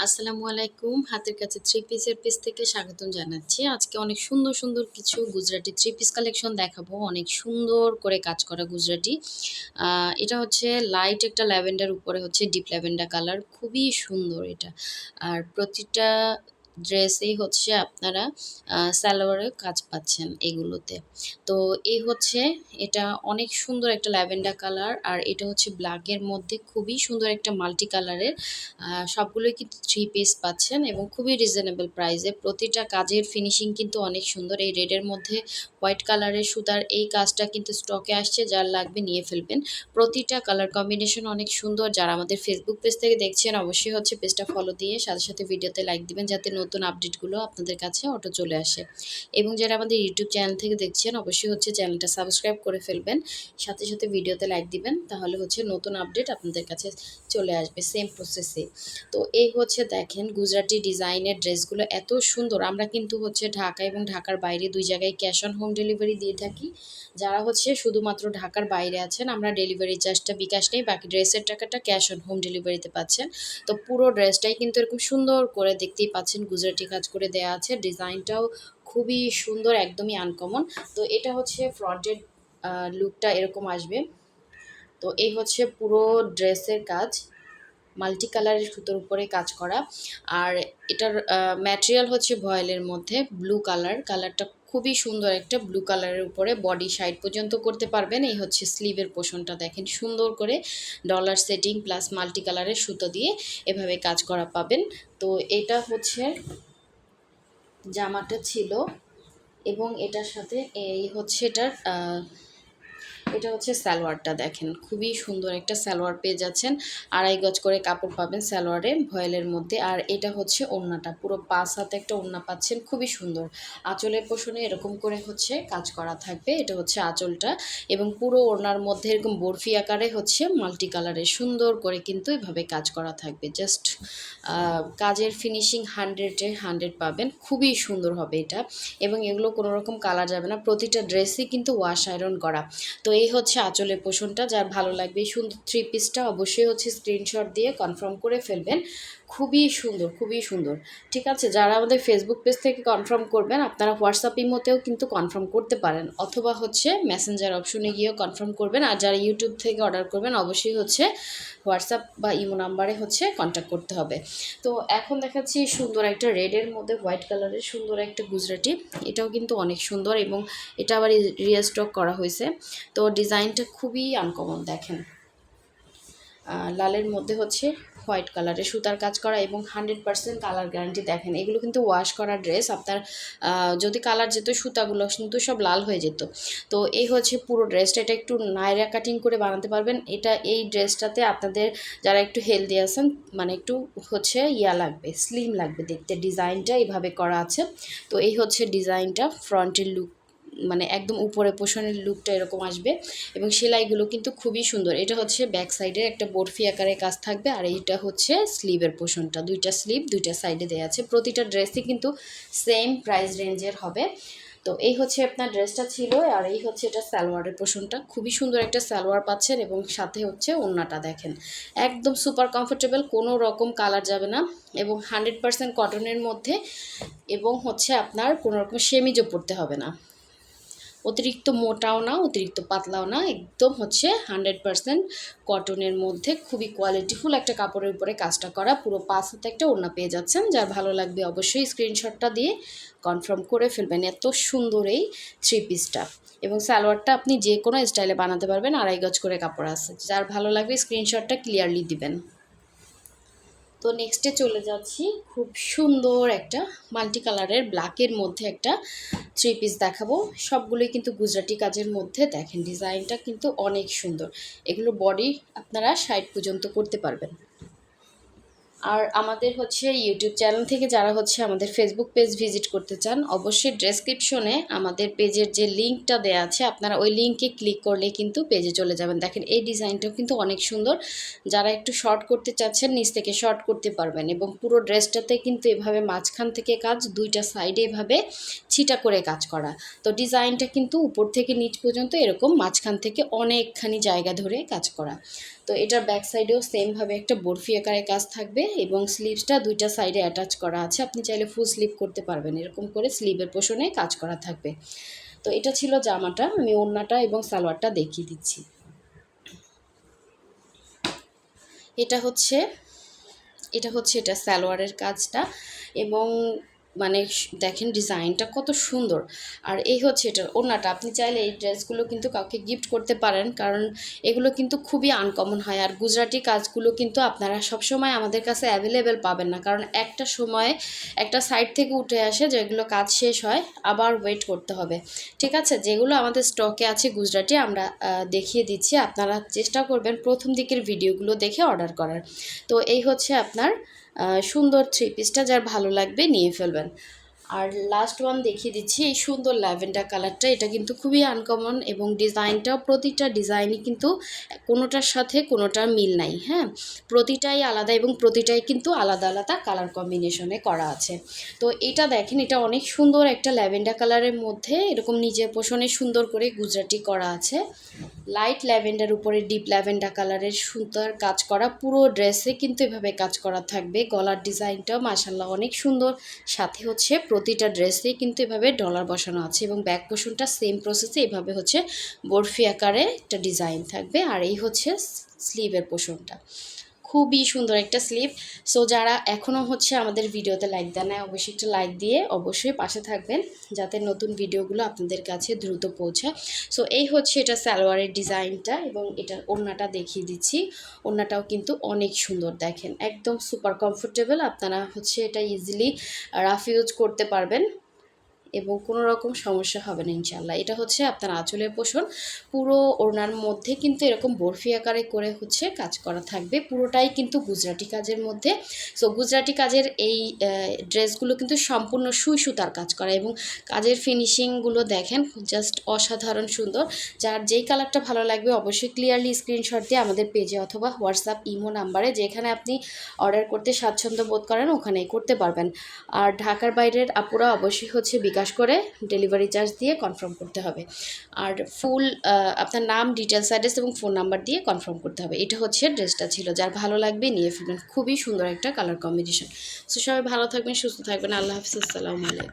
আসসালামু আলাইকুম। হাতের কাছে থ্রি পিসের পেজ থেকে স্বাগতম জানাচ্ছি। আজকে অনেক সুন্দর, সুন্দর কিছু গুজরাটি থ্রি পিস কালেকশন দেখাবো। অনেক সুন্দর করে কাজ করা গুজরাটি। আ এটা হচ্ছে লাইট একটা ল্যাভেন্ডার উপরে হচ্ছে ডিপ ল্যাভেন্ডার কালার। খুবই সুন্দর এটা। আর প্রতিটা ড্রেসেই হচ্ছে আপনারা সালোয়ারের কাজ পাচ্ছেন এগুলোতে। তো এই হচ্ছে এটা অনেক সুন্দর একটা ল্যাভেন্ডার কালার আর এটা হচ্ছে ব্ল্যাকের মধ্যে খুবই সুন্দর একটা মাল্টি কালারের সবগুলোই কিন্তু থ্রি পিস পাচ্ছেন এবং খুবই রিজনেবল প্রাইসে। প্রতিটা কাজের ফিনিশিং কিন্তু অনেক সুন্দর। এই রেডের মধ্যে হোয়াইট কালারের সুতার এই কাজটা কিন্তু স্টকে আসছে, যার লাগবে নিয়ে ফেলবেন। প্রতিটা কালার কম্বিনেশন অনেক সুন্দর। যারা আমাদের ফেসবুক পেজ থেকে দেখছেন অবশ্যই হচ্ছে পেজটা ফলো দিয়ে সাথে সাথে ভিডিওতে লাইক দিবেন, যাতে নতুন আপডেটগুলো আপনাদের কাছে অটো চলে আসে। এবং যারা আমাদের ইউটিউব চ্যানেল থেকে দেখছেন অবশ্যই হচ্ছে চ্যানেলটা সাবস্ক্রাইব করে ফেলবেন, সাথে সাথে ভিডিওতে লাইক দিবেন, তাহলে হচ্ছে নতুন আপডেট আপনাদের কাছে চলে আসবে সেম প্রসেসে। তো এই হচ্ছে দেখেন গুজরাটি ডিজাইনের ড্রেসগুলো এত সুন্দর। আমরা কিন্তু হচ্ছে ঢাকা এবং ঢাকার বাইরে দুই জায়গায় ক্যাশ অন হোম ডেলিভারি দিয়ে থাকি। যারা হচ্ছে শুধুমাত্র ঢাকার বাইরে আছেন আমরা ডেলিভারি চার্জটা বিকাশ নেই, বাকি ড্রেসের টাকাটা ক্যাশ অন হোম ডেলিভারিতে পাচ্ছেন। তো পুরো ড্রেসটাই কিন্তু এরকম সুন্দর করে দেখতেই পাচ্ছেন গুজরাটি কাজ করে দেওয়া আছে। ডিজাইনটাও খুবই সুন্দর, একদমই আনকমন। তো এটা হচ্ছে ফ্রন্টের লুকটা এরকম আসবে। তো এই হচ্ছে পুরো ড্রেসের কাজ, মাল্টি কালারের সুতোর উপরে কাজ করা। আর এটার ম্যাটেরিয়াল হচ্ছে ভয়েলের মধ্যে ব্লু কালারটা খুবই সুন্দর একটা ব্লু কালারের উপরে বডি সাইড পর্যন্ত করতে পারবেন। এই হচ্ছে স্লিভের পোর্শনটা দেখেন সুন্দর করে ডলার সেটিং প্লাস মাল্টি কালারের সুতো দিয়ে এভাবে কাজ করা পাবেন। তো এটা হচ্ছে জামাটা ছিল এবং এটার সাথে এই হচ্ছে এটা হচ্ছে সালোয়ারটা দেখেন খুবই সুন্দর একটা সালোয়ার পেয়ে যাচ্ছেন। 2.5 গজ করে কাপড় পাবেন সালোয়ারে ভয়েলের মধ্যে। আর এটা হচ্ছে ওড়নাটা, পুরো 5 হাতে একটা ওড়না পাচ্ছেন, খুবই সুন্দর। আঁচলের পোষণে এরকম করে হচ্ছে কাজ করা থাকবে, এটা হচ্ছে আঁচলটা। এবং পুরো ওড়নার মধ্যে এরকম বরফি আকারে হচ্ছে মাল্টি কালারের সুন্দর করে কিন্তু এভাবে কাজ করা থাকবে। জাস্ট কাজের ফিনিশিং 100-এ 100 পাবেন, খুবই সুন্দর হবে এটা। এবং এগুলো কোনো রকম কালার যাবে না, প্রতিটা ড্রেসই কিন্তু ওয়াশ আয়রন করা। তো এই হচ্ছে আঁচলের পোষণটা। যার ভালো লাগবে এই সুন্দর থ্রি পিসটা অবশ্যই হচ্ছে স্ক্রিনশট দিয়ে কনফার্ম করে ফেলবেন। খুবই সুন্দর, খুবই সুন্দর। ঠিক আছে, যারা আমাদের ফেসবুক পেজ থেকে কনফার্ম করবেন আপনারা হোয়াটসঅ্যাপ ইমোতেও কিন্তু কনফার্ম করতে পারেন, অথবা হচ্ছে মেসেঞ্জার অপশনে গিয়েও কনফার্ম করবেন। আর যারা ইউটিউব থেকে অর্ডার করবেন অবশ্যই হচ্ছে হোয়াটসঅ্যাপ বা ইমো নাম্বারে হচ্ছে কন্ট্যাক্ট করতে হবে। তো এখন দেখাচ্ছি সুন্দর একটা রেডের মধ্যে হোয়াইট কালারের সুন্দর একটা গুজরাটি। এটাও কিন্তু অনেক সুন্দর এবং এটা আবার রিস্টক করা হয়েছে। তো ডিজাইনটা খুবই আনকমন দেখেন। লালের মধ্যে হচ্ছে হোয়াইট কালারের সুতার কাজ করা এবং 100% কালার গ্যারান্টি। দেখেন এগুলো কিন্তু ওয়াশ করা ড্রেস, আপনার যদি কালার যেত সুতাগুলো কিন্তু সব লাল হয়ে যেত। তো এই হচ্ছে পুরো ড্রেসটা, এটা একটু নায়রা কাটিং করে বানাতে পারবেন। এই ড্রেসটাতে আপনাদের যারা একটু হেলদি আছেন, মানে একটু হচ্ছে লাগবে, স্লিম লাগবে দেখতে। ডিজাইনটা এইভাবে করা আছে। তো এই হচ্ছে ডিজাইনটা, ফ্রন্টের লুক মানে একদম উপরে পোষণের লুকটা এরকম আসবে এবং সেলাইগুলো কিন্তু খুবই সুন্দর। এটা হচ্ছে ব্যাক সাইডের একটা বরফি আকারে কাজ থাকবে আর এইটা হচ্ছে স্লিভের পোষণটা, দুইটা স্লিভ দুইটা সাইডে দেওয়া আছে। প্রতিটা ড্রেসই কিন্তু সেম প্রাইস রেঞ্জের হবে। তো এই হচ্ছে আপনার ড্রেসটা ছিল। আর এই হচ্ছে এটা সালোয়ারের পোষণটা, খুবই সুন্দর একটা সালোয়ার পাচ্ছেন এবং সাথে হচ্ছে ওড়নাটা দেখেন একদম সুপার কমফোর্টেবল, কোনো রকম কালার যাবে না এবং 100% কটনের মধ্যে। এবং হচ্ছে আপনার কোনো রকম সেমিজও পরতে হবে না, অতিরিক্ত মোটাও না অতিরিক্ত পাতলাও না, একদম হচ্ছে 100% কটনের মধ্যে খুবই কোয়ালিটিফুল একটা কাপড়ের উপরে কাজটা করা। পুরো 5 হাতে একটা ওড়না পেয়ে যাচ্ছেন। যার ভালো লাগবে অবশ্যই স্ক্রিনশটটা দিয়ে কনফার্ম করে ফেলবেন। এত সুন্দর এই থ্রি পিসটা এবং সালোয়ারটা আপনি যে কোনো স্টাইলে বানাতে পারবেন। 2.5 গজ করে কাপড় আছে, যার ভালো লাগবে স্ক্রিনশটটা ক্লিয়ারলি দিবেন। তো নেক্সটে চলে যাচ্ছি, খুব সুন্দর একটা মাল্টি কালারের ব্ল্যাকের মধ্যে একটা থ্রি পিস দেখাবো। সবগুলোই কিন্তু গুজরাটি কাজের মধ্যে। দেখেন ডিজাইনটা কিন্তু অনেক সুন্দর। এগুলো বডি আপনারা 60 পর্যন্ত করতে পারবেন। আর আমাদের হচ্ছে ইউটিউব চ্যানেল থেকে যারা হচ্ছে আমাদের ফেসবুক পেজ ভিজিট করতে চান অবশ্যই ডেসক্রিপশনে আমাদের পেজের যে লিঙ্কটা দেওয়া আছে আপনারা ওই লিঙ্কে ক্লিক করলে কিন্তু পেজে চলে যাবেন। দেখেন এই ডিজাইনটাও কিন্তু অনেক সুন্দর। যারা একটু শর্ট করতে চাচ্ছেন নিচ থেকে শর্ট করতে পারবেন এবং পুরো ড্রেসটাতে কিন্তু এভাবে মাঝখান থেকে কাজ, দুইটা সাইডে এভাবে ছিটা করে কাজ করা। তো ডিজাইনটা কিন্তু উপর থেকে নিচ পর্যন্ত এরকম মাঝখান থেকে অনেকখানি জায়গা ধরে কাজ করা। তো এটার ব্যাক সাইডেও সেমভাবে একটা বরফি আকারে কাজ থাকবে এবং স্লিভসটা দুইটা সাইডে অ্যাটাচ করা আছে, আপনি চাইলে ফুল স্লিভ করতে পারবেন, এরকম করে স্লিভের পোর্শনে কাজ করা থাকবে। তো এটা ছিল জামাটা, আমি ওড়নাটা এবং সালোয়ারটা দেখিয়ে দিচ্ছি। এটা সালোয়ারের কাজটা এবং মানে দেখেন ডিজাইনটা কত সুন্দর। আর এই হচ্ছে এটার ওড়নাটা, আপনি চাইলে এই ড্রেসগুলো কিন্তু কাউকে গিফট করতে পারেন, কারণ এগুলো কিন্তু খুবই আনকমন হয়। আর গুজরাটি কাজগুলো কিন্তু আপনারা সবসময় আমাদের কাছে অ্যাভেলেবেল পাবেন না, কারণ একটা সময় একটা সাইড থেকে উঠে আসে, যেগুলো কাজ শেষ হয় আবার ওয়েট করতে হবে। ঠিক আছে, যেগুলো আমাদের স্টকে আছে গুজরাটি আমরা দেখিয়ে দিচ্ছি, আপনারা চেষ্টা করবেন প্রথম দিকের ভিডিওগুলো দেখে অর্ডার করার। তো এই হচ্ছে আপনার সুন্দর থ্রি পিসটা, যার ভালো লাগবে নিয়ে ফেলবেন। আর লাস্ট ওয়ান দেখিয়ে দিচ্ছি, এই সুন্দর ল্যাভেন্ডার কালারটা, এটা কিন্তু খুবই আনকমন এবং ডিজাইনটাও, প্রতিটা ডিজাইনই কিন্তু কোনোটার সাথে কোনোটার মিল নাই। হ্যাঁ, প্রতিটাই আলাদা এবং প্রতিটাই কিন্তু আলাদা আলাদা কালার কম্বিনেশনে করা আছে। তো এটা দেখেন, এটা অনেক সুন্দর একটা ল্যাভেন্ডার কালারের মধ্যে এরকম নিজের পোষণে সুন্দর করে গুজরাটি করা আছে। লাইট ল্যাভেন্ডার উপরে ডিপ ল্যাভেন্ডার কালারের সুন্দর কাজ করা, পুরো ড্রেসে কিন্তু এভাবে কাজ করা থাকবে। গলার ডিজাইনটাও মাশাআল্লাহ অনেক সুন্দর, সাথে হচ্ছে প্রতিটা ড্রেসেই কিন্তু এভাবে ডলার বসানো আছে এবং ব্যাক পোর্শনটা সেম প্রসেসে এভাবে হচ্ছে বরফি আকারে একটা ডিজাইন থাকবে। আর এই হচ্ছে স্লিভের পোর্শনটা, খুবই সুন্দর একটা স্লিভ। সো যারা এখনও হচ্ছে আমাদের ভিডিওতে লাইক দেন না, অবশ্যই একটা লাইক দিয়ে অবশ্যই পাশে থাকবেন, যাতে নতুন ভিডিওগুলো আপনাদের কাছে দ্রুত পৌঁছায়। সো এই হচ্ছে এটা সালোয়ারের ডিজাইনটা এবং এটার ওড়নাটা দেখিয়ে দিচ্ছি। ওড়নাটাও কিন্তু অনেক সুন্দর, দেখেন একদম সুপার কমফোর্টেবল, আপনারা হচ্ছে এটা ইজিলি রাফ ইউজ করতে পারবেন এবং কোনো রকম সমস্যা হবে না ইনশাল্লাহ। এটা হচ্ছে আপনার আঁচলের পোষণ, পুরো ওড়নার মধ্যে কিন্তু এরকম বরফি আকারে করে হচ্ছে কাজ করা থাকবে, পুরোটাই কিন্তু গুজরাটি কাজের মধ্যে। সো গুজরাটি কাজের এই ড্রেসগুলো কিন্তু সম্পূর্ণ সুই সুতার কাজ করা এবং কাজের ফিনিশিংগুলো দেখেন জাস্ট অসাধারণ সুন্দর। যার যেই কালারটা ভালো লাগবে অবশ্যই ক্লিয়ারলি স্ক্রিনশট দিয়ে আমাদের পেজে অথবা হোয়াটসঅ্যাপ ইমো নাম্বারে, যেখানে আপনি অর্ডার করতে স্বাচ্ছন্দ্য বোধ করেন ওখানেই করতে পারবেন। আর ঢাকার বাইরের আপুরা অবশ্যই হচ্ছে বিকাশ করে ডেলিভারি চার্জ দিয়ে কনফার্ম করতে হবে। আর ফুল আপনার নাম, ডিটেলস, অ্যাড্রেস এবং ফোন নাম্বার দিয়ে কনফার্ম করতে হবে। এটা হচ্ছে ড্রেসটা ছিল, যার ভালো লাগবে নিয়ে ফেলবেন, খুবই সুন্দর একটা কালার কম্বিনেশন। সো সবাই ভালো থাকবেন, সুস্থ থাকবেন, আল্লাহ হাফিজ, আসসালামু আলাইকুম।